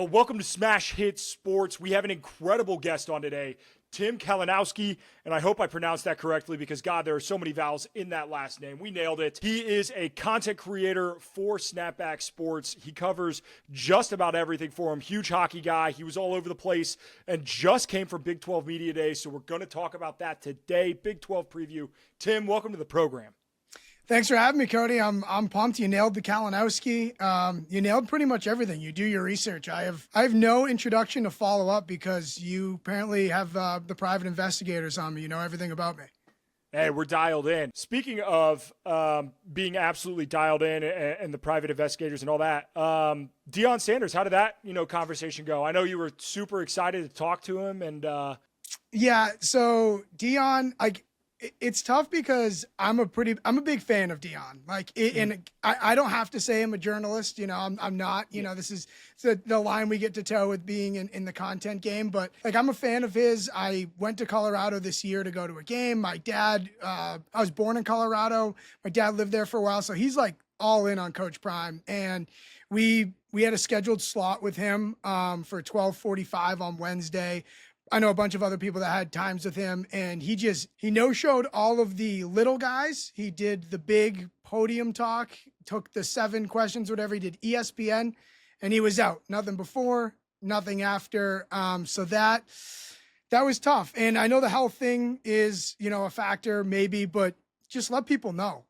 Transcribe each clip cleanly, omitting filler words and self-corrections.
Well, welcome to Smash Hit Sports. We have an incredible guest on today, Tim Kalinowski, and I hope I pronounced that correctly because, God, there are so many vowels in that last name. We nailed it. He is a content creator for Snapback Sports. He covers just about everything for him. Huge hockey guy. He was all over the place and just came from Big 12 Media Day, so we're going to talk about that today. Big 12 preview. Tim, welcome to the program. Thanks for having me, Cody. I'm pumped. You nailed the Kalinowski. You nailed pretty much everything. You do your research. I have no introduction to follow up because you apparently have the private investigators on me. You know everything about me. Hey, we're dialed in. Speaking of being absolutely dialed in and the private investigators and all that, Deion Sanders, how did that conversation go? I know you were super excited to talk to him, and yeah. So Deion, it's tough because I'm a big fan of Deion. And I don't have to say I'm a journalist. I'm not. This is the line we get to toe with being in the content game. But I'm a fan of his. I went to Colorado this year to go to a game. My dad, I was born in Colorado. My dad lived there for a while, so he's all in on Coach Prime. And we had a scheduled slot with him for 12:45 on Wednesday. I know a bunch of other people that had times with him, and he no-showed all of the little guys. He did the big podium talk, took the 7 questions, whatever. He did ESPN, and he was out. Nothing before, nothing after. So that was tough. And I know the health thing is, a factor maybe, but just let people know.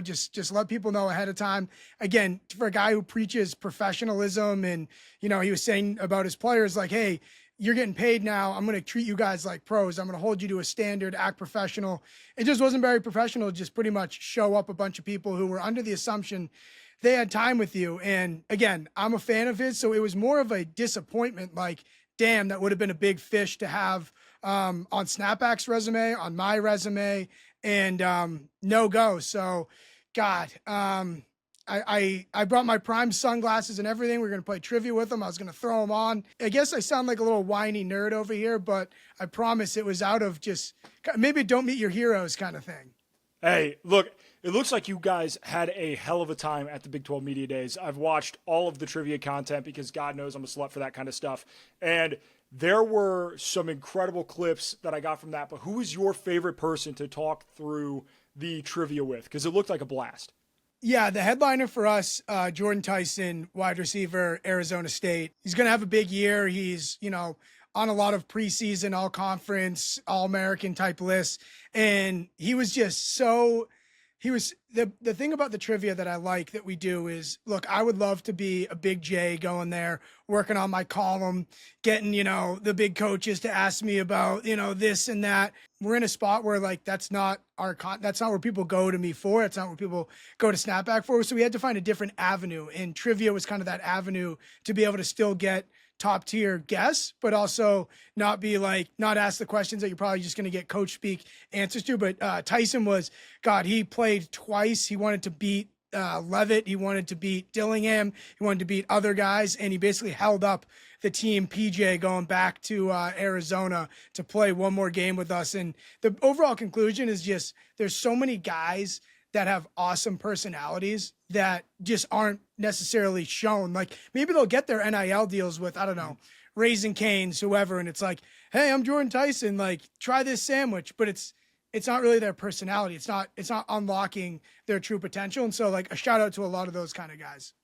Just let people know ahead of time. Again, for a guy who preaches professionalism, and he was saying about his players, hey, you're getting paid now. I'm going to treat you guys like pros. I'm going to hold you to a standard, act professional. It just wasn't very professional. Just pretty much show up a bunch of people who were under the assumption they had time with you. And again, I'm a fan of his. So it was more of a disappointment. Damn, that would have been a big fish to have on Snapback's resume, on my resume, and no go. So God, I brought my Prime sunglasses and everything. We were going to play trivia with them. I was going to throw them on. I guess I sound like a little whiny nerd over here, but I promise it was out of just maybe don't meet your heroes kind of thing. Hey, look, it looks like you guys had a hell of a time at the Big 12 Media Days. I've watched all of the trivia content because God knows I'm a slut for that kind of stuff. And there were some incredible clips that I got from that. But who was your favorite person to talk through the trivia with? Because it looked like a blast. Yeah, the headliner for us, Jordan Tyson, wide receiver, Arizona State. He's going to have a big year. He's, on a lot of preseason, all conference, all American type lists. And he was just the thing about the trivia that I like that we do is, look, I would love to be a big J going there, working on my column, getting, the big coaches to ask me about, this and that. We're in a spot where that's not that's not where people go to me for. It's not where people go to Snapback for. So we had to find a different avenue, and trivia was kind of that avenue to be able to still get top tier guests, but also not be not ask the questions that you're probably just going to get coach speak answers to. But Tyson he played twice. He wanted to beat Levitt. He wanted to beat Dillingham. He wanted to beat other guys. And he basically held up the team PJ going back to Arizona to play one more game with us. And the overall conclusion is just, there's so many guys that have awesome personalities that just aren't necessarily shown. Maybe they'll get their NIL deals with, I don't know, Raising Cane's, whoever. And it's hey, I'm Jordan Tyson, try this sandwich, but it's not really their personality. It's not unlocking their true potential. And so a shout out to a lot of those kind of guys.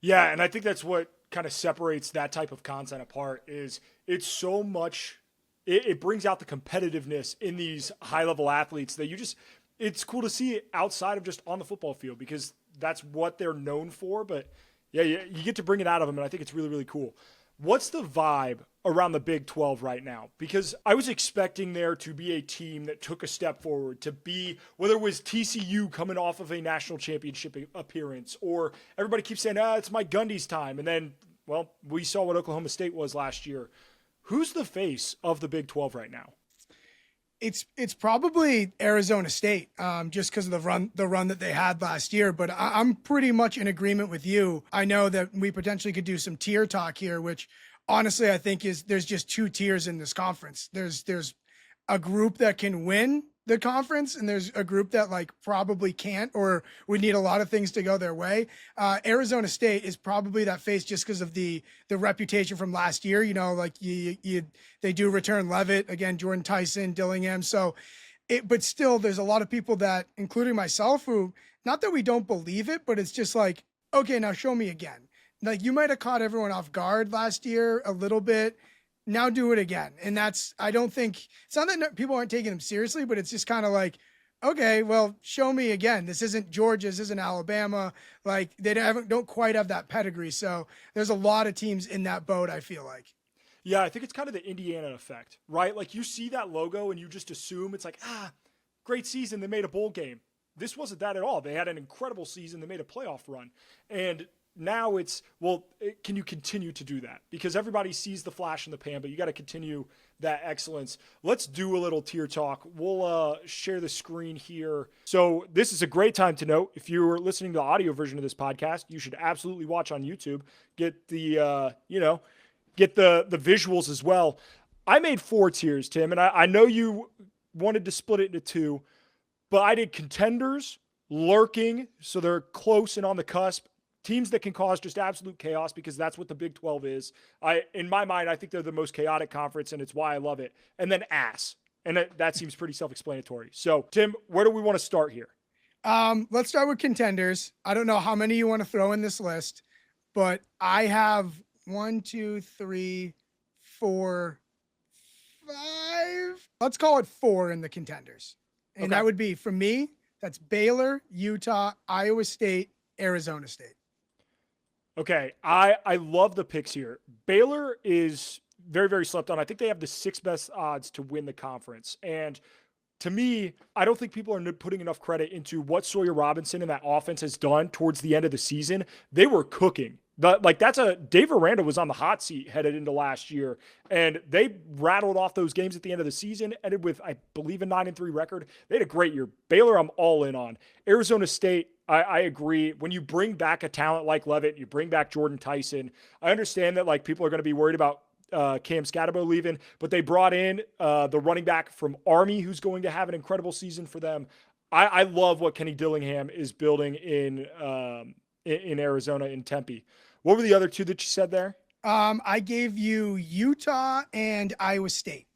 Yeah. And I think that's what kind of separates that type of content apart is it's so much, it brings out the competitiveness in these high level athletes that it's cool to see it outside of just on the football field because that's what they're known for. But yeah, you get to bring it out of them. And I think it's really, really cool. What's the vibe around the Big 12 right now? Because I was expecting there to be a team that took a step forward, to be, whether it was TCU coming off of a national championship appearance, or everybody keeps saying, it's Mike Gundy's time. And then, well, we saw what Oklahoma State was last year. Who's the face of the Big 12 right now? It's probably Arizona State, just because of the run that they had last year. But I'm pretty much in agreement with you. I know that we potentially could do some tier talk here, which honestly I think there's just 2 tiers in this conference. There's a group that can win the conference, and there's a group that like probably can't, or would need a lot of things to go their way. Arizona State is probably that face just because of the reputation from last year. You know, like they do return Levitt again, Jordan Tyson, Dillingham. So but still, there's a lot of people that, including myself, who, not that we don't believe it, but it's just like, okay, now show me again. Like, you might have caught everyone off guard last year a little bit. Now do it again. And I don't think, it's not that people aren't taking them seriously, but it's just kind of like, okay, well, show me again. This isn't Georgia. This isn't Alabama. Like, they don't quite have that pedigree. So there's a lot of teams in that boat, I feel like. Yeah, I think it's kind of the Indiana effect, right? Like, you see that logo and you just assume it's like, great season. They made a bowl game. This wasn't that at all. They had an incredible season. They made a playoff run. And now it's, can you continue to do that? Because everybody sees the flash in the pan, but you got to continue that excellence. Let's do a little tier talk. We'll share the screen here. So this is a great time to note, if you're listening to the audio version of this podcast, you should absolutely watch on YouTube. Get the, get the visuals as well. I made 4 tiers, Tim, and I know you wanted to split it into 2, but I did contenders, lurking, so they're close and on the cusp, teams that can cause just absolute chaos, because that's what the Big 12 is. In my mind, I think they're the most chaotic conference, and it's why I love it. And then ass. And that seems pretty self-explanatory. So, Tim, where do we want to start here? Let's start with contenders. I don't know how many you want to throw in this list, but I have 1, 2, 3, 4, 5. Let's call it 4 in the contenders. And that would be, for me, that's Baylor, Utah, Iowa State, Arizona State. Okay, I love the picks here. Baylor is very, very slept on. I think they have the 6th best odds to win the conference. And to me, I don't think people are putting enough credit into what Sawyer Robinson and that offense has done towards the end of the season. They were cooking. Dave Aranda was on the hot seat headed into last year, and they rattled off those games at the end of the season, ended with, I believe, a 9-3 record. They had a great year. Baylor, I'm all in on. Arizona State, I agree. When you bring back a talent like Levitt, you bring back Jordan Tyson. I understand that people are going to be worried about Cam Scatterbo leaving, but they brought in the running back from Army, who's going to have an incredible season for them. I love what Kenny Dillingham is building in Arizona, in Tempe. What were the other 2 that you said there? I gave you Utah and Iowa State.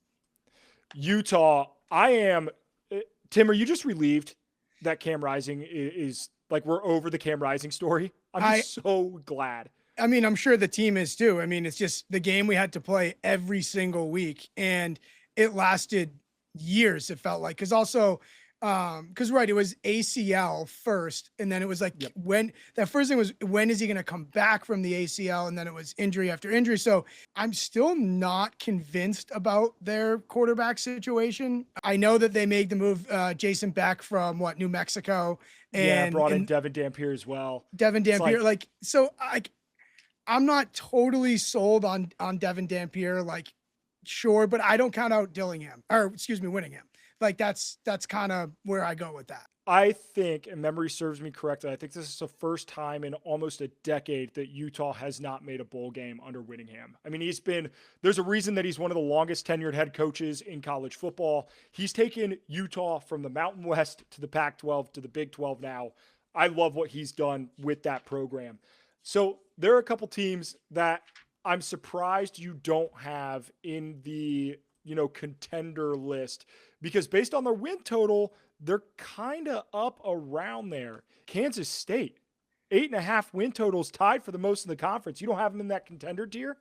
Utah. Tim, are you just relieved that Cam Rising is we're over the Cam Rising story? I'm just so glad. I mean, I'm sure the team is too. I mean, it's just the game we had to play every single week, and it lasted years, it felt like. Because also, it was ACL first, and then it was when that first thing was, when is he going to come back from the ACL? And then it was injury after injury. So I'm still not convinced about their quarterback situation. I know that they made the move, Jason Beck from New Mexico, and brought in Devin Dampier as well. Devin Dampier, I'm not totally sold on Devin Dampier, sure, but I don't count out Winningham. That's kind of where I go with that. I think, and memory serves me correctly, I think this is the first time in almost a decade that Utah has not made a bowl game under Winningham. I mean, there's a reason that he's one of the longest tenured head coaches in college football. He's taken Utah from the Mountain West to the Pac-12 to the Big 12 now. I love what he's done with that program. So there are a couple teams that I'm surprised you don't have in the, contender list, because based on their win total, they're kind of up around there. Kansas State, 8.5 win totals, tied for the most in the conference. You don't have them in that contender tier?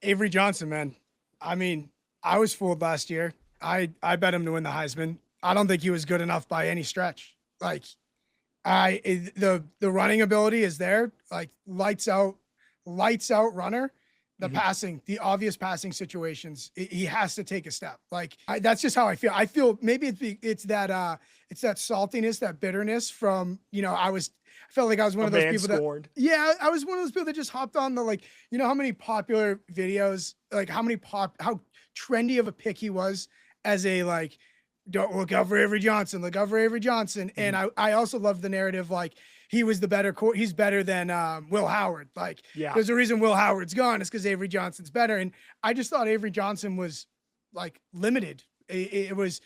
Avery Johnson, man. I mean, I was fooled last year. I bet him to win the Heisman. I don't think he was good enough by any stretch. The running ability is there, lights out runner. The passing, the obvious passing situations, he has to take a step. That's just how I feel. I feel maybe it's that saltiness, that bitterness from, I felt like I was one of those people scorned. I was one of those people that just hopped on the, how many popular videos, how trendy of a pick he was as a, don't look out for Avery Johnson, look out for Avery Johnson. And I also love the narrative, he was the better he's better than Will Howard. There's a reason Will Howard's gone. It's because Avery Johnson's better. And I just thought Avery Johnson was limited It was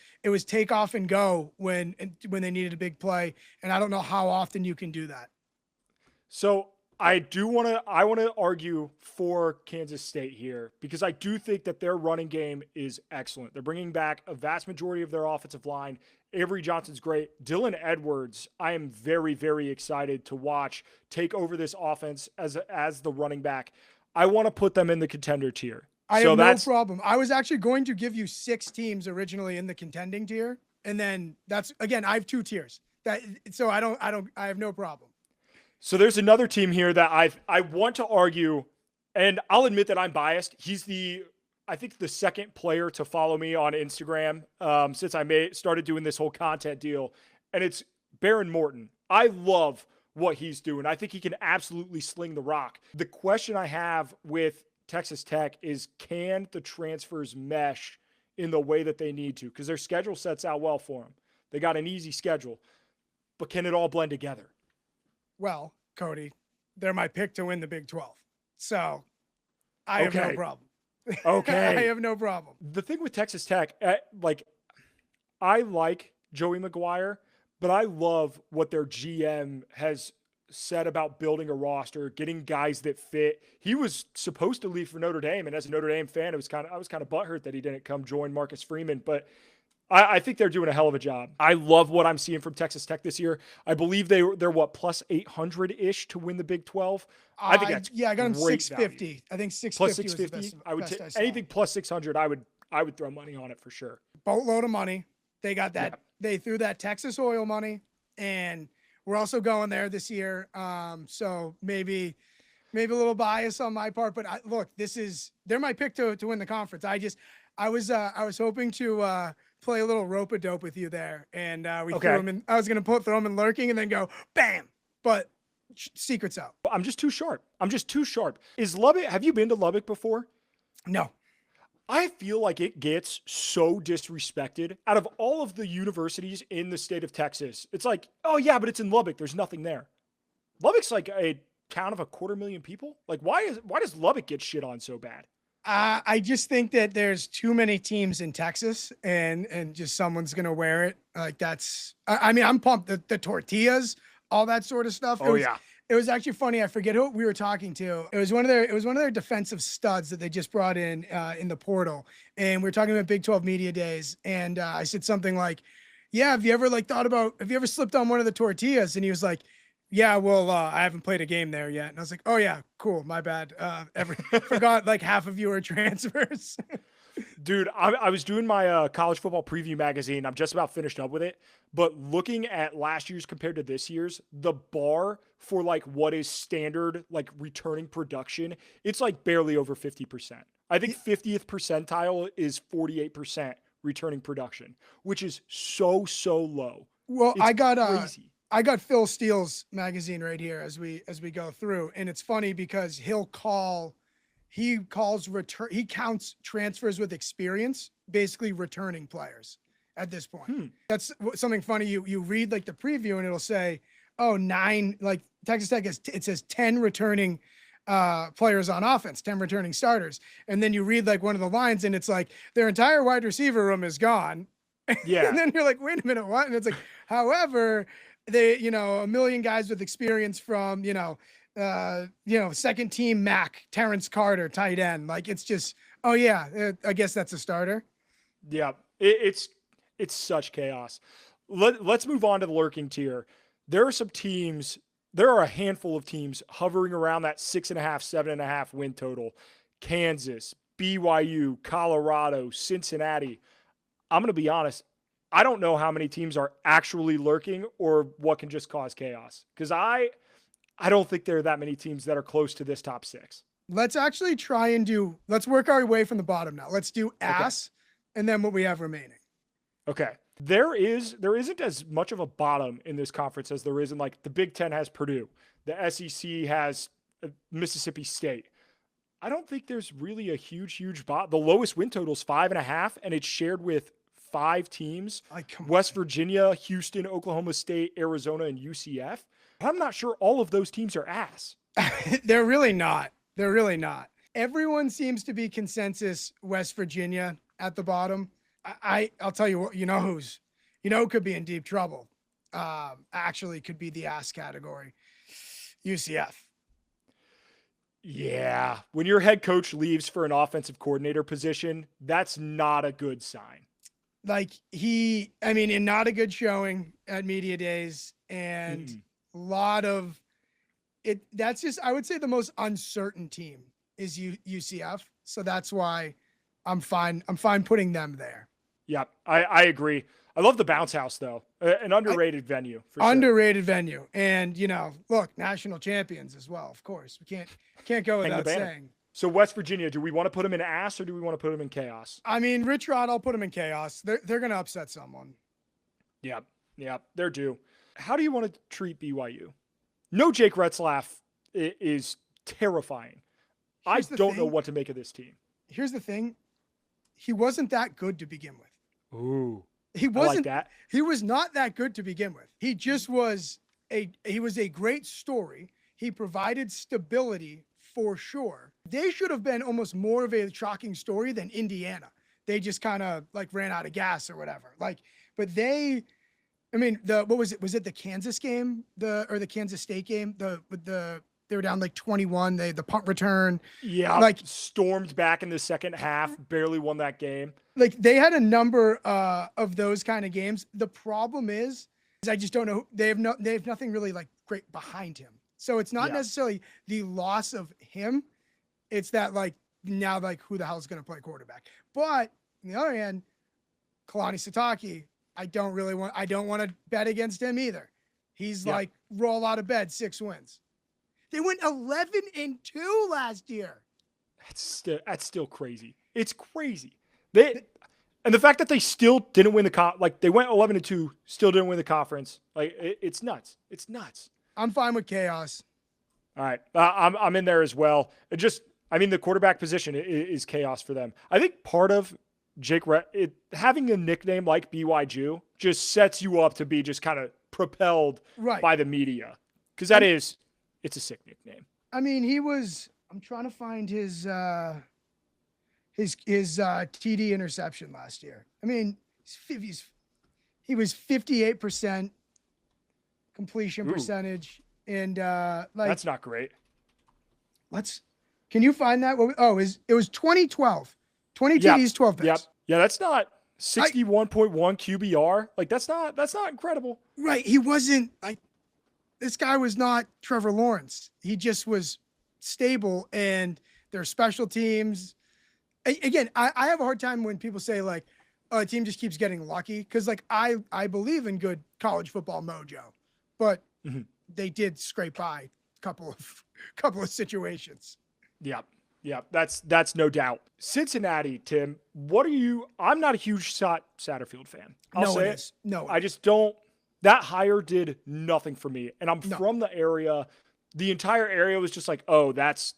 take off and go when they needed a big play, and I don't know how often you can do that. So I want to argue for Kansas State here because I do think that their running game is excellent. They're bringing back a vast majority of their offensive line. Avery Johnson's great. Dylan Edwards, I am very, very excited to watch take over this offense as the running back. I want to put them in the contender tier. I have no problem. I was actually going to give you 6 teams originally in the contending tier, and then that's, again, I have 2 tiers. So I have no problem. So there's another team here that I want to argue, and I'll admit that I'm biased. He's I think the second player to follow me on Instagram since I started doing this whole content deal, and it's Baron Morton. I love what he's doing. I think he can absolutely sling the rock. The question I have with Texas Tech is, can the transfers mesh in the way that they need to? Because their schedule sets out well for them. They got an easy schedule, but can it all blend together? Well, Cody, they're my pick to win the Big 12. So I have no problem. Okay. I have no problem. The thing with Texas Tech, I like Joey McGuire, but I love what their GM has said about building a roster, getting guys that fit. He was supposed to leave for Notre Dame, and as a Notre Dame fan, I was kind of butthurt that he didn't come join Marcus Freeman, but I think they're doing a hell of a job. I love what I'm seeing from Texas Tech this year. I believe they're what, plus 800-ish to win the Big 12. I think that's I got them 650. Value. I think 650 plus 650. Was the best, I would take anything plus 600. I would throw money on it for sure. Boatload of money. They got that. Yeah. They threw that Texas oil money, and we're also going there this year. So maybe a little bias on my part, but look, they're my pick to win the conference. I was hoping to play a little rope-a-dope with you there, and we threw him in. I was going to throw him in lurking and then go bam, but secret's out. I'm just too sharp. Is Lubbock? Have you been to Lubbock before? No. I feel like it gets so disrespected. Out of all of the universities in the state of Texas, it's like, oh yeah, but it's in Lubbock. There's nothing there. Lubbock's like a town of 250,000 people. Like, why does Lubbock get shit on so bad? I just think that there's too many teams in Texas, and just someone's gonna wear it. Like that's. I mean, I'm pumped. The tortillas, all that sort of stuff. It was actually funny. I forget who we were talking to. It was one of their defensive studs that they just brought in the portal, and we were talking about Big 12 Media Days, and I said something like, "Yeah, have you ever slipped on one of the tortillas?" And he was like, "Yeah, well, I haven't played a game there yet." And I was like, "Oh yeah, cool, my bad. Forgot like half of you are transfers." Dude, I was doing my college football preview magazine. I'm just about finished up with it. But looking at last year's compared to this year's, the bar for like what is standard, like returning production, it's like barely over 50%. I think 50th percentile is 48% returning production, which is so low. Well, it's crazy. I got Phil Steele's magazine right here as we go through, and it's funny because he counts transfers with experience, basically returning players at this point. That's something funny. You read like the preview and it'll say, 9, like Texas Tech it says 10 returning players on offense, 10 returning starters. And then you read like one of the lines and it's like their entire wide receiver room is gone. Yeah. And then you're like, wait a minute, what? And it's like, however, they, a million guys with experience from, second team Mac, Terrence Carter, tight end. Like, it's just, I guess that's a starter. Yeah. It's such chaos. Let's move on to the lurking tier. There are a handful of teams hovering around that 6.5, 7.5 win total. Kansas, BYU, Colorado, Cincinnati. I'm going to be honest. I don't know how many teams are actually lurking or what can just cause chaos. Because I don't think there are that many teams that are close to this top 6. Let's actually let's work our way from the bottom now. Let's do ass and then what we have remaining. Okay. There isn't as much of a bottom in this conference as there is in like the Big Ten has Purdue. The SEC has Mississippi State. I don't think there's really a huge bottom. The lowest win total is 5.5 and it's shared with 5 teams, West Virginia, Houston, Oklahoma State, Arizona, and UCF. I'm not sure all of those teams are ass. They're really not. Everyone seems to be consensus West Virginia at the bottom. I'll tell you what, who could be in deep trouble. Actually could be the ass category. UCF. Yeah. When your head coach leaves for an offensive coordinator position, that's not a good sign. Like and not a good showing at media days, and a lot of it. That's just, I would say, the most uncertain team is UCF. So that's why I'm fine putting them there. Yeah, I agree. I love the Bounce House, though. An underrated venue. For underrated venue. And, look, national champions as well, of course. We can't go without saying. So West Virginia, do we want to put them in ass or do we want to put them in chaos? I mean, Rich Rod, I'll put them in chaos. They're going to upset someone. Yeah, they're due. How do you want to treat BYU? No Jake Retzlaff is terrifying. I don't know what to make of this team. Here's the thing. He wasn't that good to begin with. Ooh. He wasn't I like that. He was not that good to begin with. He just was he was a great story. He provided stability for sure. They should have been almost more of a shocking story than Indiana. They just kind of like ran out of gas or whatever. Like, but what was it? Was it the Kansas game? Or the Kansas State game? They were down like 21. The punt return. Yeah. Like stormed back in the second half, barely won that game. Like they had a number of those kind of games. The problem is I just don't know. They have nothing really like great behind him. So it's not necessarily the loss of him. It's that like now like who the hell is going to play quarterback? But on the other hand, Kalani Sitake, I don't want to bet against him either. He's like roll out of bed, 6 wins. They went 11-2 last year. That's still crazy. It's crazy. And the fact that they still didn't win they went 11-2, still didn't win the conference. Like it's nuts. It's nuts. I'm fine with chaos. All right, I'm in there as well. The quarterback position is chaos for them. I think part of having a nickname like BYU just sets you up to be just kind of propelled by the media, because it's a sick nickname. I mean, I'm trying to find his TD interception last year. I mean, he was 58% completion percentage, and that's not great. Can you find that? It was 2012. 20 TDs, 12 picks. Yep. Yeah, that's not 61.1 QBR. Like that's not incredible. Right. He wasn't like, this guy was not Trevor Lawrence. He just was stable, and their special teams. Again, I have a hard time when people say like, a team just keeps getting lucky, because like I believe in good college football mojo, but they did scrape by a couple of situations. Yeah, that's no doubt. Cincinnati, Tim. I'm not a huge Satterfield fan. I'll say it. No, I just don't. That hire did nothing for me, and I'm from the area. The entire area was just like, oh, that's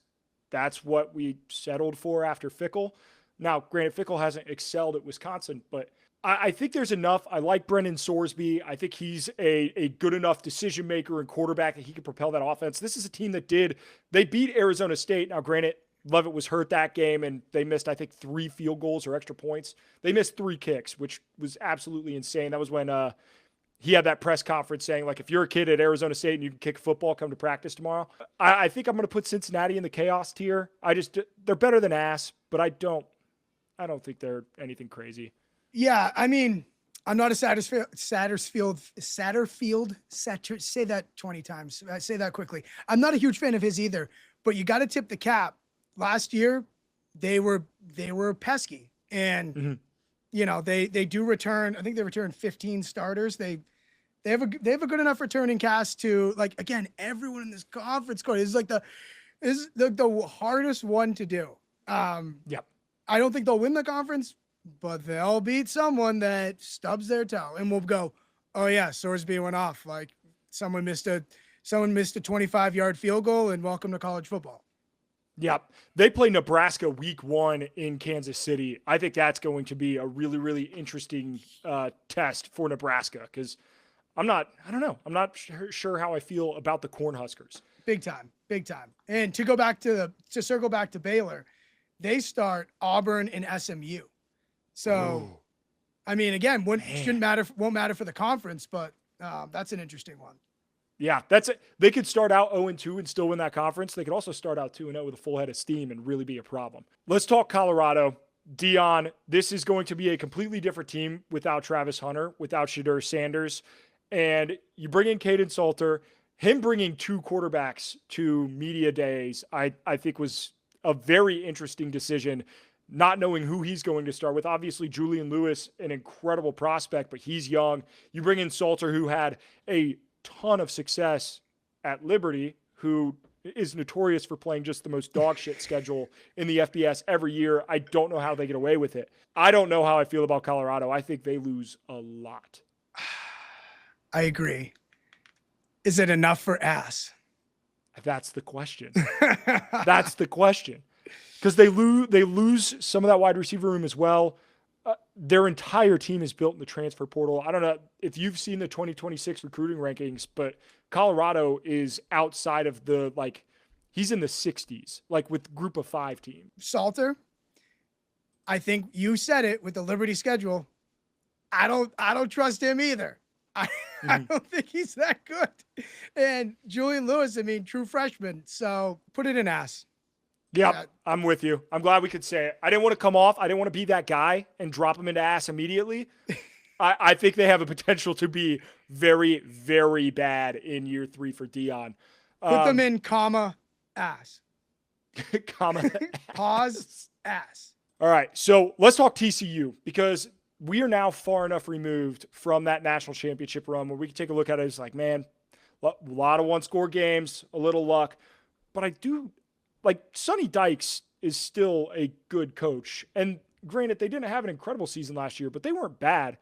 what we settled for after Fickle. Now, granted, Fickle hasn't excelled at Wisconsin, but I think there's enough. I like Brendan Sorsby. I think he's a good enough decision maker and quarterback that he can propel that offense. This is a team that they beat Arizona State. Now, granted, Leavitt was hurt that game, and they missed, I think, 3 field goals or extra points. They missed 3 kicks, which was absolutely insane. That was when he had that press conference saying, like, if you're a kid at Arizona State and you can kick a football, come to practice tomorrow. I think I'm going to put Cincinnati in the chaos tier. They're better than ass, but I don't think they're anything crazy. Yeah, I mean, I'm not a Satterfield. Say that 20 times. Say that quickly. I'm not a huge fan of his either, but you got to tip the cap. Last year, they were pesky, and they do return. I think they returned 15 starters. They have a good enough returning cast to, like, again, everyone in this conference code is like the hardest one to do. Yep. I don't think they'll win the conference, but they'll beat someone that stubs their toe, and we'll go, oh yeah, Sorsby went off. Like someone missed a 25-yard field goal, and welcome to college football. Yep. They play Nebraska week 1 in Kansas City. I think that's going to be a really, really interesting test for Nebraska, because I'm not sure how I feel about the Cornhuskers. Big time. And to circle back to Baylor, they start Auburn and SMU. So I mean, again, won't matter for the conference, but that's an interesting one. Yeah, that's it. They could start out 0-2 and still win that conference. They could also start out 2-0 with a full head of steam and really be a problem. Let's talk Colorado. Dion, this is going to be a completely different team without Travis Hunter, without Shedeur Sanders. And you bring in Caden Salter. Him bringing 2 quarterbacks to media days, I think was a very interesting decision, not knowing who he's going to start with. Obviously, Julian Lewis, an incredible prospect, but he's young. You bring in Salter, who had a ton of success at Liberty, who is notorious for playing just the most dog shit schedule in the FBS every year. I don't know how they get away with it. I don't know how I feel about Colorado. I think they lose a lot. I agree. Is it enough for ass? That's the question. That's the question. Because they lose some of that wide receiver room as well. Their entire team is built in the transfer portal. I don't know if you've seen the 2026 recruiting rankings, but Colorado is outside of he's in the 60s, like with group of 5 team. Salter, I think you said it with the Liberty schedule. I don't trust him either. I don't think he's that good. And Julian Lewis, I mean, true freshman. So put it in ass. Yeah, I'm with you. I'm glad we could say it. I didn't want to come off. I didn't want to be that guy and drop him into ass immediately. I think they have a potential to be very, very bad in year 3 for Dion. Put them in comma ass. Comma pause ass. All right, so let's talk TCU, because we are now far enough removed from that national championship run where we can take a look at it as like, man, a lot of one-score games, a little luck. But I do like Sonny Dykes is still a good coach. And granted, they didn't have an incredible season last year, but they weren't bad.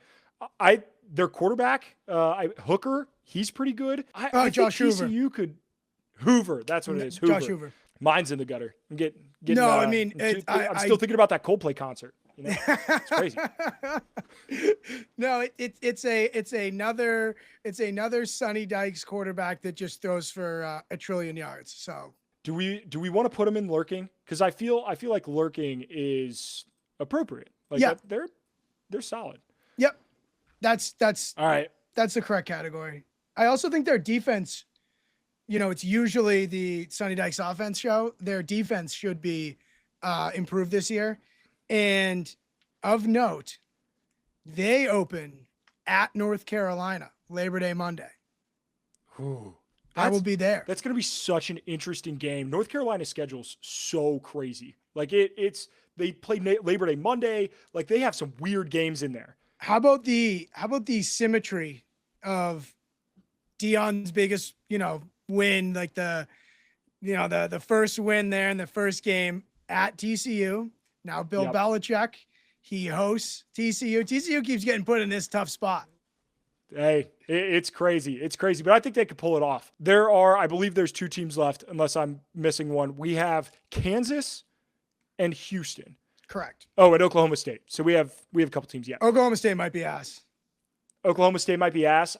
Their quarterback, Hooker, he's pretty good. I think Josh TCU could Hoover. That's what it is. Hoover. Josh Hoover. Mine's in the gutter. I'm getting. No, I mean, I'm still thinking about that Coldplay concert. You know, it's crazy. No, it's another Sonny Dykes quarterback that just throws for a trillion yards. So do we want to put him in lurking? Because I feel like lurking is appropriate. Like they're solid. Yep, that's all right. That's the correct category. I also think their defense. You know, it's usually the Sonny Dykes offense show. Their defense should be improved this year. And of note, they open at North Carolina Labor Day Monday. Ooh, I will be there. That's going to be such an interesting game. North Carolina's schedule's so crazy. Like they play Labor Day Monday. Like they have some weird games in there. How about the symmetry of Dion's biggest, win, like the first win there in the first game at TCU. Now Bill Belichick, he hosts TCU. TCU keeps getting put in this tough spot. Hey, it's crazy. It's crazy, but I think they could pull it off. I believe there's 2 teams left, unless I'm missing one. We have Kansas and Houston. Correct. Oh, and Oklahoma State. So we have a couple teams yet. Oklahoma State might be ass. Oklahoma State might be ass.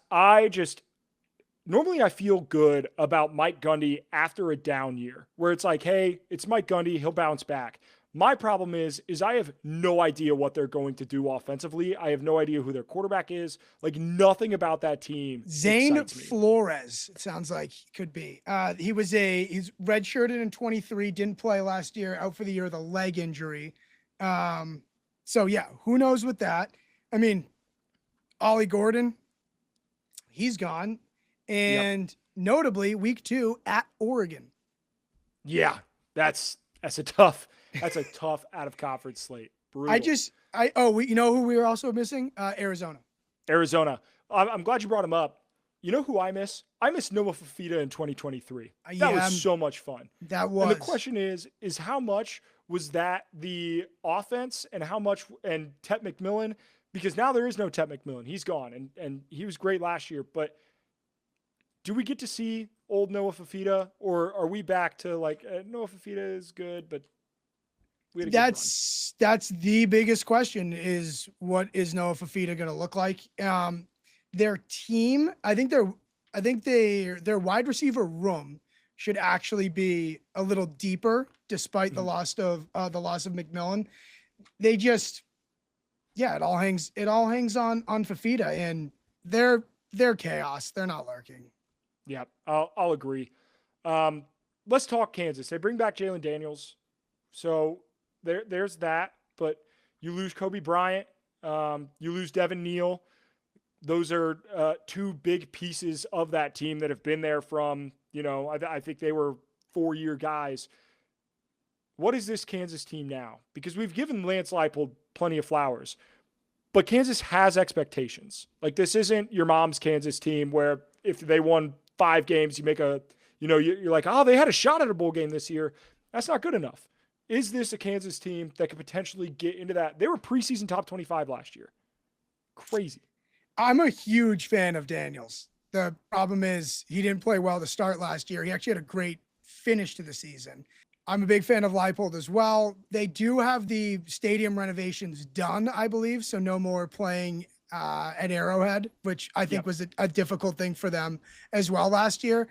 Normally I feel good about Mike Gundy after a down year where it's like, hey, it's Mike Gundy. He'll bounce back. My problem is I have no idea what they're going to do offensively. I have no idea who their quarterback is. Like nothing about that team. Zane Flores, it sounds like he could be. He's redshirted in 23, didn't play last year, out for the year with a leg injury. So yeah, who knows with that? I mean, Ollie Gordon, he's gone. And notably, week 2 at Oregon. Yeah, that's a tough out of conference slate. Brutal. You know who we were also missing? Arizona. I'm glad you brought him up. You know who I miss? I miss Noah Fafita in 2023. That was so much fun. That was. And the question is how much was that the offense and how much and Tet McMillan? Because now there is no Tet McMillan. He's gone and he was great last year, but do we get to see old Noah Fafita, or are we back to like Noah Fafita is good, but that's the biggest question is what is Noah Fafita going to look like? Their team, I think their wide receiver room should actually be a little deeper despite the loss of McMillan. yeah, it all hangs on Fafita, and they're chaos. They're not lurking. Yeah, I'll agree. Let's talk Kansas. They bring back Jalen Daniels, so there's that. But you lose Kobe Bryant, you lose Devin Neal. Those are two big pieces of that team that have been there from, I think they were 4-year guys. What is this Kansas team now? Because we've given Lance Leipold plenty of flowers, but Kansas has expectations. Like, this isn't your mom's Kansas team where if they won 5 games, you make you're like, oh, they had a shot at a bowl game this year. That's not good enough. Is this a Kansas team that could potentially get into that? They were preseason top 25 last year. Crazy. I'm a huge fan of Daniels. The problem is he didn't play well to start last year. He actually had a great finish to the season. I'm a big fan of Leipold as well. They do have the stadium renovations done, I believe, so no more playing at Arrowhead, which I think was a difficult thing for them as well last year.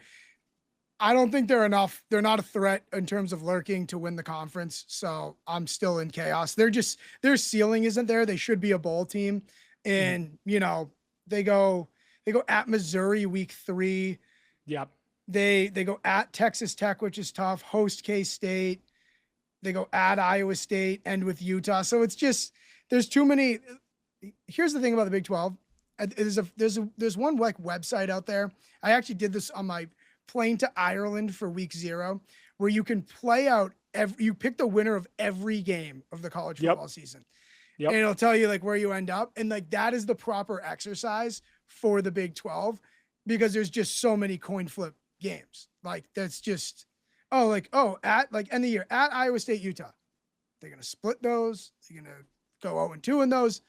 I don't think they're enough. They're not a threat in terms of lurking to win the conference, so I'm still in chaos. Their ceiling isn't there. They should be a bowl team, and they go at Missouri week 3. Yep. They go at Texas Tech, which is tough, host K-State. They go at Iowa State, end with Utah. So it's just, there's too many. Here's the thing about the Big 12. There's one like website out there. I actually did this on my plane to Ireland for week 0, where you can play out you pick the winner of every game of the college football season. Yep. And it'll tell you like where you end up. And like, that is the proper exercise for the Big 12, because there's just so many coin flip games. Like, that's just, at like end of the year at Iowa State, Utah, they're going to split those. They're going to go 0-2 in those.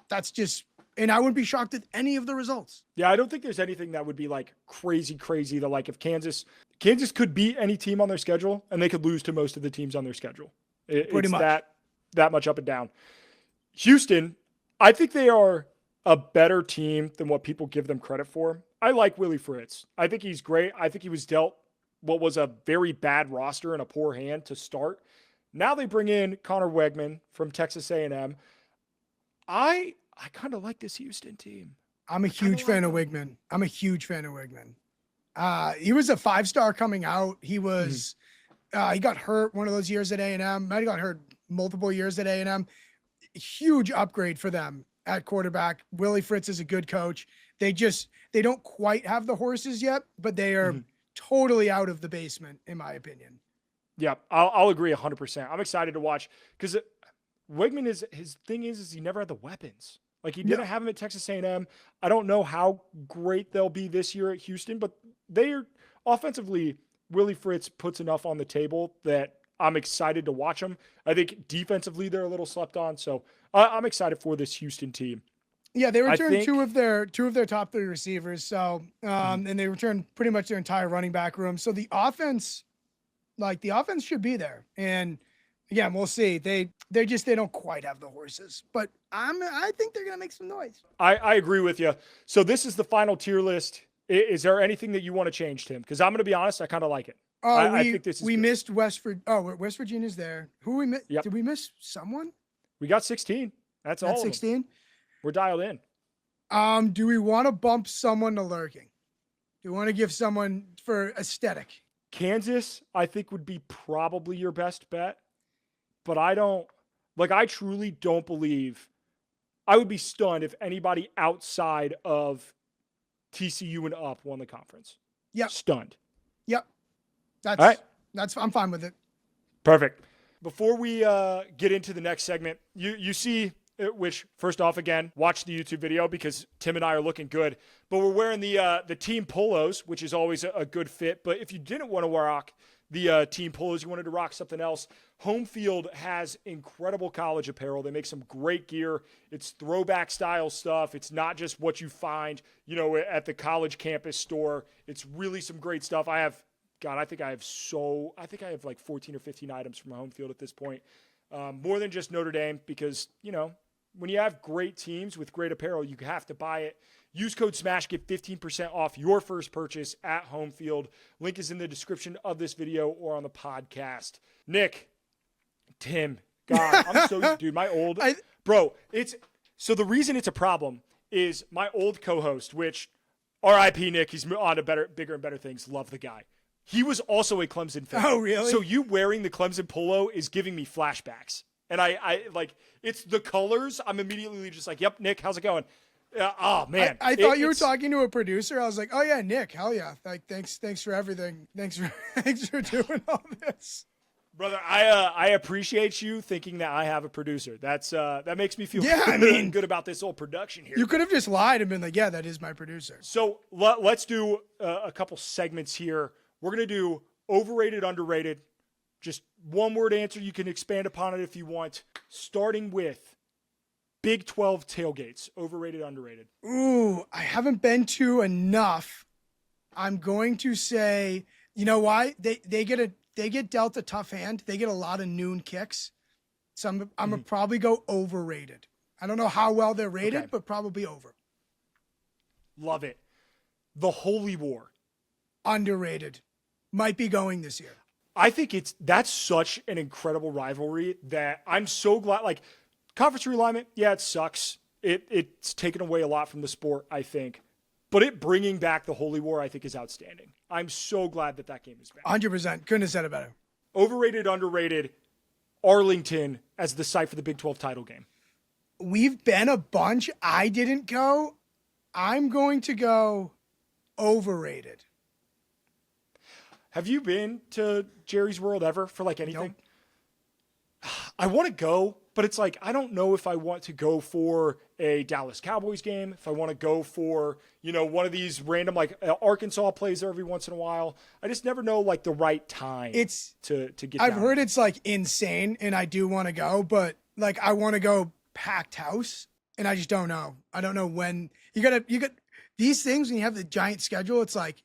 That's just, and I wouldn't be shocked at any of the results. Yeah. I don't think there's anything that would be like crazy to like, if Kansas could beat any team on their schedule and they could lose to most of the teams on their schedule. Pretty much that much up and down. Houston, I think they are a better team than what people give them credit for. I like Willie Fritz. I think he's great. I think he was dealt what was a very bad roster and a poor hand to start. Now they bring in Connor Wegman from Texas A&M. I kind of like this Houston team. I'm a huge fan of Wegman. He was a 5-star coming out. He was, he got hurt one of those years at A&M. Might have got hurt multiple years at A&M. Huge upgrade for them at quarterback. Willie Fritz is a good coach. They don't quite have the horses yet, but they are totally out of the basement, in my opinion. Yeah, I'll agree 100%. I'm excited to watch, because Wegman his thing is he never had the weapons. Like, he didn't have them at Texas A&M. I don't know how great they'll be this year at Houston, but they are offensively, Willie Fritz puts enough on the table that I'm excited to watch them. I think defensively they're a little slept on, so I'm excited for this Houston team. Yeah, they returned two of their top 3 receivers, so and they returned pretty much their entire running back room. So the offense should be there. And again, we'll see. They don't quite have the horses, but I think they're gonna make some noise. I agree with you. So this is the final tier list. Is there anything that you want to change, Tim? Because I'm going to be honest, I kind of like it. Oh, I think this is we good. Missed West Virginia's there. Who we missed? Yep. Did we miss someone? We got 16. That's all. 16. We're dialed in. Do we want to bump someone to lurking? Do we want to give someone for aesthetic? Kansas, I think, would be probably your best bet, but I truly don't believe. I would be stunned if anybody outside of TCU and up won the conference. Yep. Stunned. Yep. All right. I'm fine with it. Perfect. Before we get into the next segment, you see, which first off, again, watch the YouTube video because Tim and I are looking good, but we're wearing the team polos, which is always a good fit. But if you didn't want to rock the team polos, you wanted to rock something else, Home Field has incredible college apparel. They make some great gear. It's throwback style stuff. It's not just what you find, at the college campus store. It's really some great stuff. I think I have like 14 or 15 items from Home Field at this point. More than just Notre Dame, because, when you have great teams with great apparel, you have to buy it. Use code SMASH, get 15% off your first purchase at Home Field. Link is in the description of this video or on the podcast. Nick, Tim, God, I'm so dude. My Bro, so the reason it's a problem is my old co-host, which R.I.P. Nick, he's on to bigger and better things. Love the guy. He was also a Clemson fan. Oh, really? So you wearing the Clemson polo is giving me flashbacks. And I like, it's the colors. I'm immediately just like, yep, Nick, how's it going? Oh, man. I thought you were talking to a producer. I was like, oh, yeah, Nick, hell yeah. Like, thanks for everything. Thanks for doing all this. Brother, I appreciate you thinking that I have a producer. That makes me feel good about this whole production here. You could have just lied and been like, yeah, that is my producer. So let's do a couple segments here. We're going to do overrated, underrated. Just one word answer. You can expand upon it if you want. Starting with Big 12 tailgates. Overrated, underrated. Ooh, I haven't been to enough. I'm going to say, you know why? They get dealt a tough hand. They get a lot of noon kicks. So I'm going to probably go overrated. I don't know how well they're rated, but probably over. Love it. The Holy War. Underrated. Might be going this year. I think that's such an incredible rivalry that I'm so glad. Like, conference realignment, yeah, it sucks. It's taken away a lot from the sport, I think. But it bringing back the Holy War, I think, is outstanding. I'm so glad that game is back. 100%. Couldn't have said it better. Overrated, underrated, Arlington as the site for the Big 12 title game. We've been a bunch. I didn't go. I'm going to go overrated. Have you been to Jerry's World ever for like anything? Nope. I want to go, but it's like, I don't know if I want to go for a Dallas Cowboys game, if I want to go for, one of these random, like Arkansas plays there every once in a while. I just never know like the right time to get I've down. heard it's like insane and I do want to go, but like I want to go packed house and I just don't know. I don't know when you got these things when you have the giant schedule. It's like,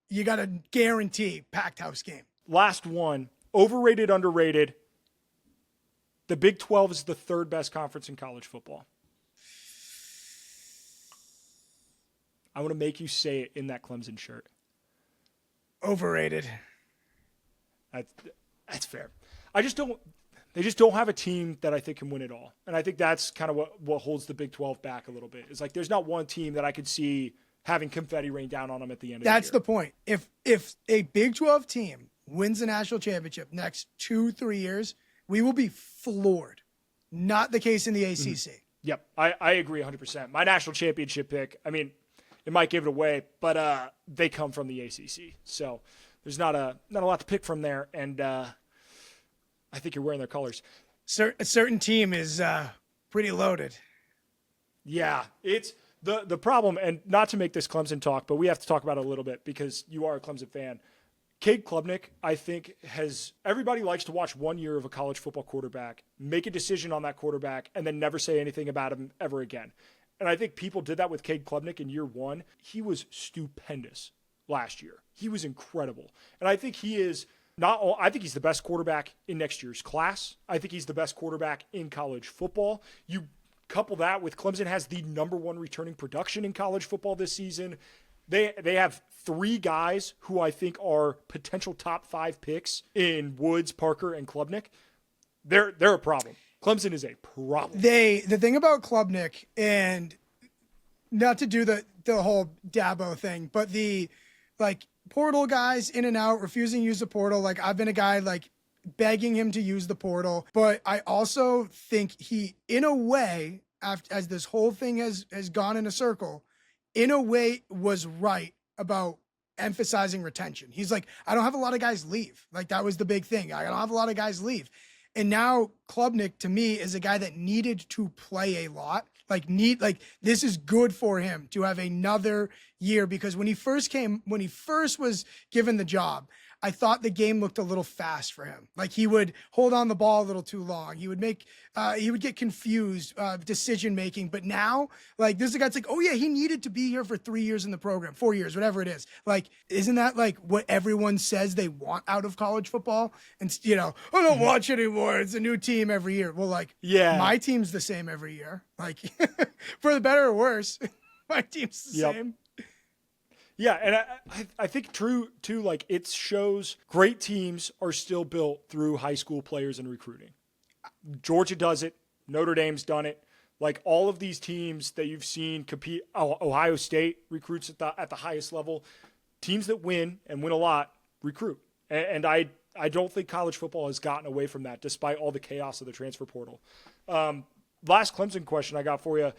you got to guarantee packed house game. Last one, overrated, underrated. The Big 12 is the third best conference in college football. I want to make you say it in that Clemson shirt. Overrated. That's fair. They just don't have a team that I think can win it all. And I think that's kind of what holds the Big 12 back a little bit. It's like there's not one team that I could see having confetti rain down on them at the end of the year. That's the point. If a Big 12 team wins the national championship next 2-3 years, we will be floored. Not the case in the ACC. Mm-hmm. Yep, I agree 100%. My national championship pick, I mean, it might give it away, but they come from the ACC. So there's not a lot to pick from there, and I think you're wearing their colors. A certain team is pretty loaded. Yeah, it's the problem, and not to make this Clemson talk, but we have to talk about it a little bit because you are a Clemson fan. Cade Klubnik, I think, everybody likes to watch 1 year of a college football quarterback, make a decision on that quarterback, and then never say anything about him ever again. And I think people did that with Cade Klubnik in year one. He was stupendous last year. He was incredible. And I think I think he's the best quarterback in next year's class. I think he's the best quarterback in college football. You couple that with Clemson has the number one returning production in college football this season. They have 3 guys who I think are potential top 5 picks in Woods, Parker, and Klubnik. They're a problem. Clemson is a problem. The thing about Klubnik, and not to do the whole Dabo thing, but the like portal guys in and out, refusing to use the portal. Like I've been a guy like begging him to use the portal, but I also think he, in a way, as this whole thing has gone in a circle, in a way was right about emphasizing retention. He's like, I don't have a lot of guys leave. Like that was the big thing. I don't have a lot of guys leave. And now Klubnik to me is a guy that needed to play a lot. This is good for him to have another year, because when he first was given the job, I thought the game looked a little fast for him. Like he would hold on the ball a little too long. He would get confused, decision making. But now, like this is a guy that's like, oh yeah, he needed to be here for 3 years in the program, 4 years, whatever it is. Like, isn't that like what everyone says they want out of college football? And I don't watch anymore. It's a new team every year. Well, like, yeah, my team's the same every year. Like, for the better or worse, my team's the same. Yeah, and I think true too, like it shows great teams are still built through high school players and recruiting. Georgia does it. Notre Dame's done it. Like all of these teams that you've seen compete, Ohio State recruits at the highest level. Teams that win and win a lot recruit. And I don't think college football has gotten away from that despite all the chaos of the transfer portal. Last Clemson question I got for you.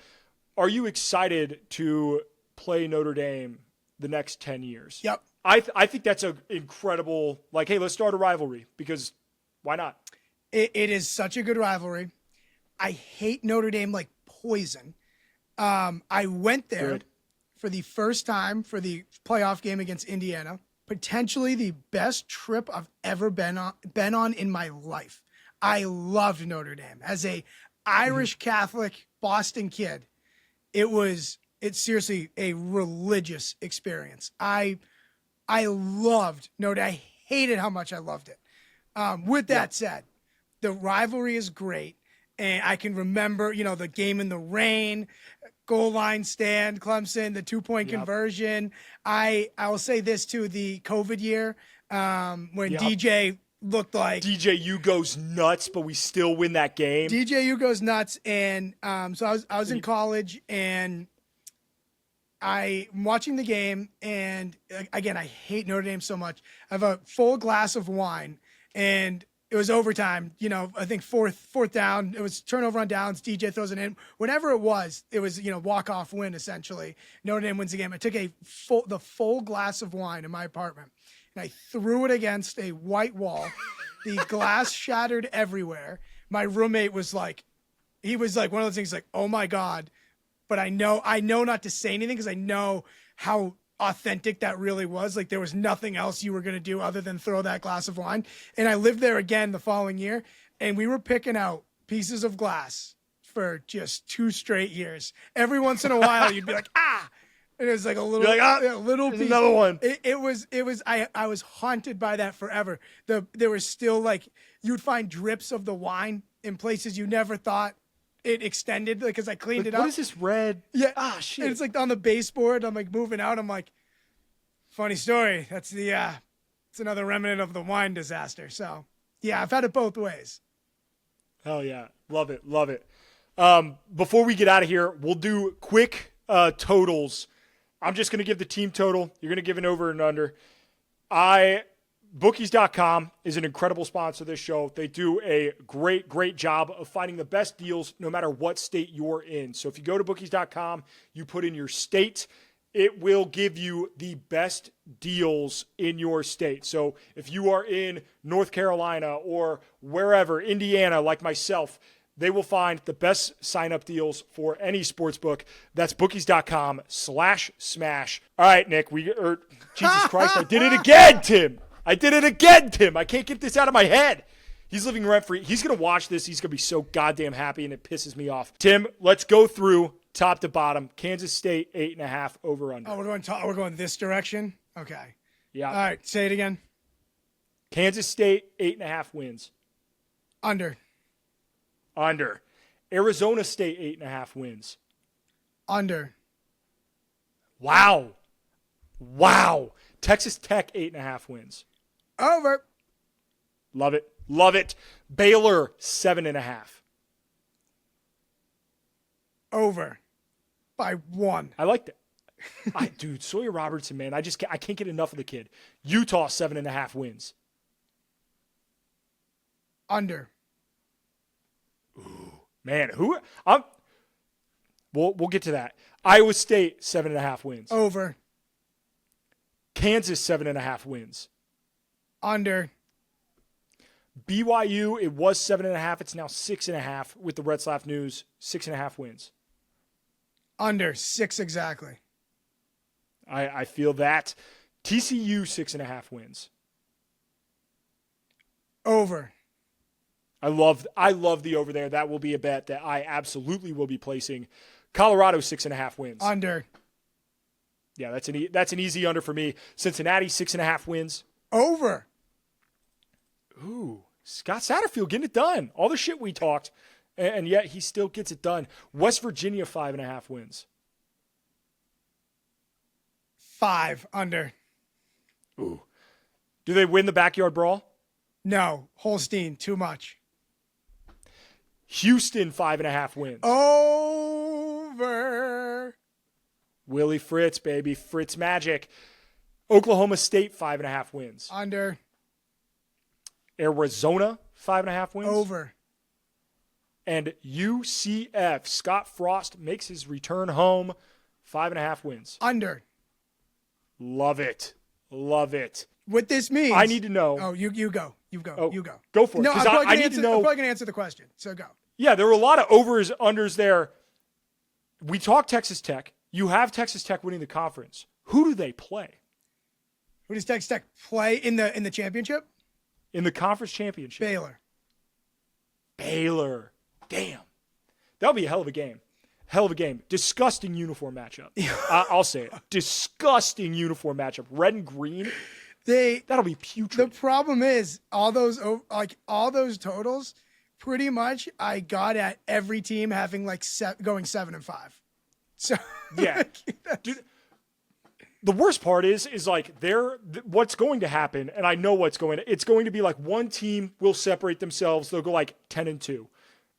Are you excited to play Notre Dame the next 10 years? Yep. I think that's an incredible, like, hey, let's start a rivalry because why not? It is such a good rivalry. I hate Notre Dame like poison. I went there for the first time for the playoff game against Indiana. Potentially the best trip I've ever been on in my life. I loved Notre Dame. As a Irish Catholic Boston kid, it's seriously a religious experience. I loved Notre Dame. I hated how much I loved it. With that said, the rivalry is great. And I can remember, the game in the rain, goal line stand, Clemson, the 2-point conversion. I will say this too, the COVID year when DJ looked like DJU goes nuts, but we still win that game. DJU goes nuts, and so I was in college, and I'm watching the game, and again, I hate Notre Dame so much. I have a full glass of wine, and it was overtime, I think fourth down. It was turnover on downs. DJ throws it in. Whatever it was, walk-off win, essentially. Notre Dame wins the game. I took the full glass of wine in my apartment, and I threw it against a white wall. The glass shattered everywhere. My roommate was like, one of those things like, oh, my God. But I know not to say anything because I know how authentic that really was. Like there was nothing else you were going to do other than throw that glass of wine. And I lived there again the following year, and we were picking out pieces of glass for just 2 straight years. Every once in a while you'd be like, and it was like a little, little piece. Another one. I was haunted by that forever. There was still like, you'd find drips of the wine in places you never thought it extended because I cleaned it up. What is this red? Yeah. Shit. And it's like on the baseboard. I'm like moving out. I'm like, funny story. That's it's another remnant of the wine disaster. So yeah, I've had it both ways. Hell yeah. Love it. Love it. Before we get out of here, we'll do quick totals. I'm just going to give the team total. You're going to give an over and under. Bookies.com is an incredible sponsor of this show. They do a great job of finding the best deals no matter what state you're in. So if you go to bookies.com, you put in your state, it will give you the best deals in your state. So if you are in North Carolina or wherever, Indiana, like myself, they will find the best sign-up deals for any sports book. That's bookies.com/smash. All right, Nick, Jesus Christ, I did it again, Tim. I can't get this out of my head. He's living rent-free. He's going to watch this. He's going to be so goddamn happy, and it pisses me off. Tim, let's go through top to bottom. Kansas State, 8.5 over under. Oh, we're going this direction? Okay. Yeah. All right, say it again. Kansas State, 8.5 wins. Under. Arizona State, 8.5 wins. Under. Wow. Texas Tech, 8.5 wins. Over. Love it. Baylor, 7.5. Over. By 1. I like that. Dude, Sawyer Robertson, man, I can't get enough of the kid. Utah, 7.5 wins. Under. Ooh, man, we'll get to that. Iowa State, 7.5 wins. Over. Kansas, 7.5 wins. Under. BYU, it was 7.5. It's now 6.5 with the Red Slav News. 6.5 wins. Under. 6 exactly. I feel that. TCU, 6.5 wins. Over. I love the over there. That will be a bet that I absolutely will be placing. Colorado, 6.5 wins. Under. Yeah, that's an easy under for me. Cincinnati, 6.5 wins. Over. Ooh, Scott Satterfield getting it done. All the shit we talked, and yet he still gets it done. West Virginia, 5.5 wins. 5. Under. Ooh. Do they win the backyard brawl? No. Holstein, too much. Houston, 5.5 wins. Oh, Over. Willie Fritz, baby. Fritz magic. Oklahoma State, 5.5 wins. Under. Arizona, 5.5 wins. Over. And UCF, Scott Frost makes his return home, 5.5 wins. Under. Love it. Love it. What this means. I need to know. Oh, you go. You go. Oh, you go. Go for it. No, Because I need to know. I'm probably going to answer the question. So go. Yeah, there were a lot of overs, unders there. We talked Texas Tech. You have Texas Tech winning the conference. Who do they play? Who does Texas Tech play in the championship? In the conference championship. Baylor. Damn. That'll be a hell of a game. Hell of a game. Disgusting uniform matchup. I'll say it. Disgusting uniform matchup. Red and green. That'll be putrid. The problem is all those totals, pretty much I got at every team having going 7-5. So yeah, dude. The worst part is what's going to happen, and I know it's going to be like one team will separate themselves. They'll go 10-2,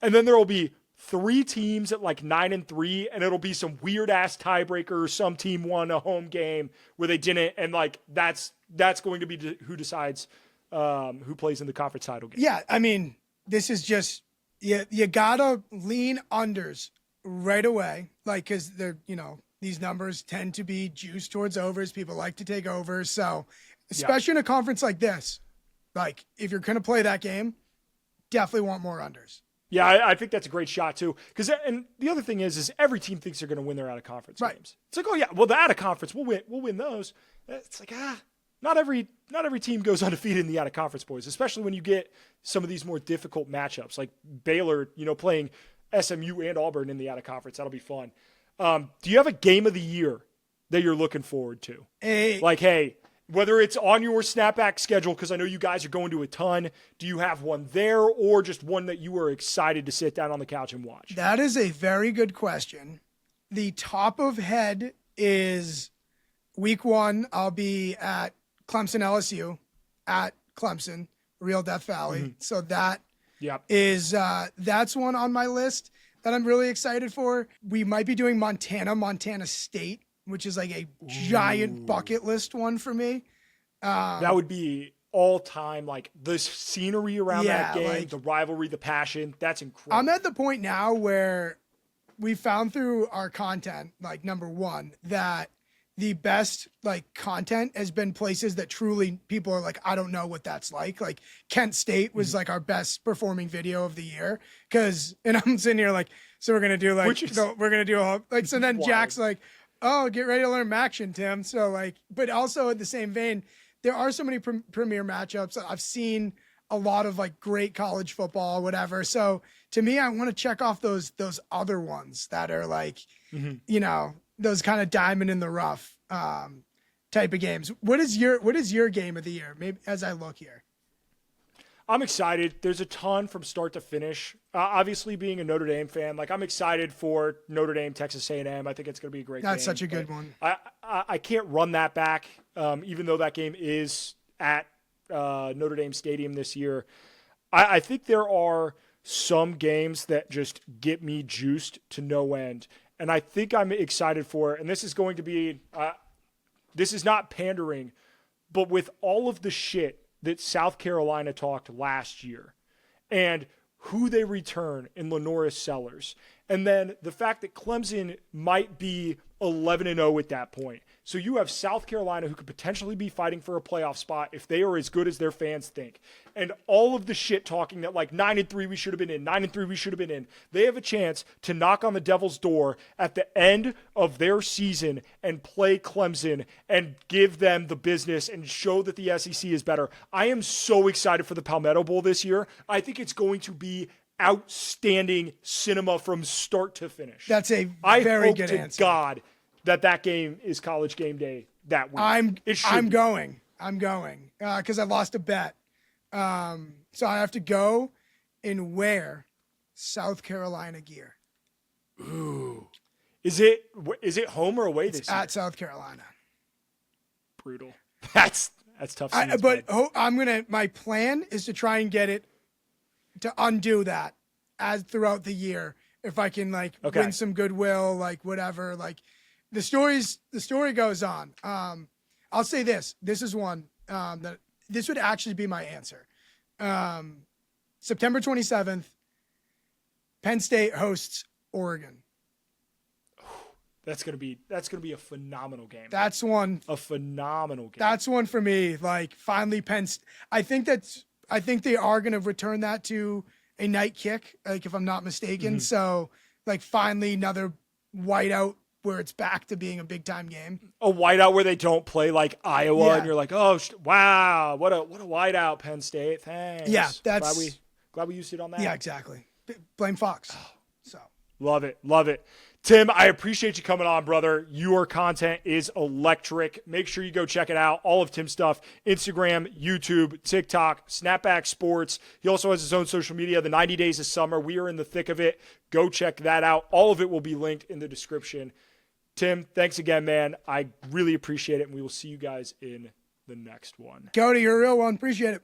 and then there will be 3 teams at 9-3, and it'll be some weird ass tiebreaker. Some team won a home game where they didn't, and that's going to be who decides who plays in the conference title game. Yeah, I mean, this is just you gotta lean unders right away, because they're these numbers tend to be juiced towards overs. People like to take overs, so especially in a conference like this, if you're gonna play that game, definitely want more unders. Yeah, I think that's a great shot too. And the other thing is every team thinks they're going to win their out of conference games. It's oh yeah, well the out of conference we'll win those. It's not every team goes undefeated in the out of conference, boys. Especially when you get some of these more difficult matchups like Baylor, playing SMU and Auburn in the out of conference. That'll be fun. Do you have a game of the year that you're looking forward to? Hey, whether it's on your snapback schedule, because I know you guys are going to a ton, do you have one there or just one that you are excited to sit down on the couch and watch? That is a very good question. The top of head is week 1. I'll be at Clemson LSU at Clemson, Real Death Valley. Mm-hmm. So that is that's one on my list that I'm really excited for. We might be doing Montana State, which is a giant bucket list one for me. That would be all time, the scenery around that game, the rivalry, the passion. That's incredible. I'm at the point now where we found through our content, number 1, that the best content has been places that truly people are I don't know what that's like. Kent State was our best performing video of the year. And I'm sitting here so we're going to do we're going to do a whole, so then wild. Jack's oh, get ready to learn Maction, Tim. So but also in the same vein, there are so many premier matchups. I've seen a lot of great college football, whatever. So to me, I want to check off those other ones that are those kind of diamond in the rough type of games. What is your game of the year? Maybe as I look here. I'm excited. There's a ton from start to finish. Obviously, being a Notre Dame fan, I'm excited for Notre Dame, Texas A&M. I think it's going to be a great game. That's such a good one. I can't run that back, even though that game is at Notre Dame Stadium this year. I think there are some games that just get me juiced to no end. And I think I'm excited for it. And this is going to be this is not pandering, but with all of the shit that South Carolina talked last year and who they return in Lenoris Sellers, and then the fact that Clemson might be 11-0 at that point. So you have South Carolina who could potentially be fighting for a playoff spot if they are as good as their fans think. And all of the shit talking that 9-3 we should have been in, 9-3 we should have been in. They have a chance to knock on the devil's door at the end of their season and play Clemson and give them the business and show that the SEC is better. I am so excited for the Palmetto Bowl this year. I think it's going to be outstanding cinema from start to finish. That's a very good answer. I hope to God that game is College Game Day that week. I'm going because I lost a bet. So I have to go and wear South Carolina gear. Ooh. Is it home or away this year? At South Carolina. Brutal. That's tough. My plan is to try and get it to undo that as throughout the year if I can like win some goodwill, like whatever, like the story goes on. I'll say this. This is one that this would actually be my answer. September 27th, Penn State hosts Oregon. That's gonna be a phenomenal game. That's one. A phenomenal game. That's one for me. Like finally, Penn. I think they are gonna return that to a night kick, like if I'm not mistaken. Mm-hmm. So like finally another whiteout where it's back to being a big time game. A whiteout where they don't play like Iowa, and you're like, oh wow, what a whiteout, Penn State. Thanks. Yeah, that's glad we used it on that. Yeah, exactly. Blame Fox. So love it. Tim, I appreciate you coming on, brother. Your content is electric. Make sure you go check it out. All of Tim's stuff, Instagram, YouTube, TikTok, Snapback Sports. He also has his own social media, the 90 Days of Summer. We are in the thick of it. Go check that out. All of it will be linked in the description. Tim, thanks again, man. I really appreciate it, and we will see you guys in the next one. Cody, you're a real one. Appreciate it.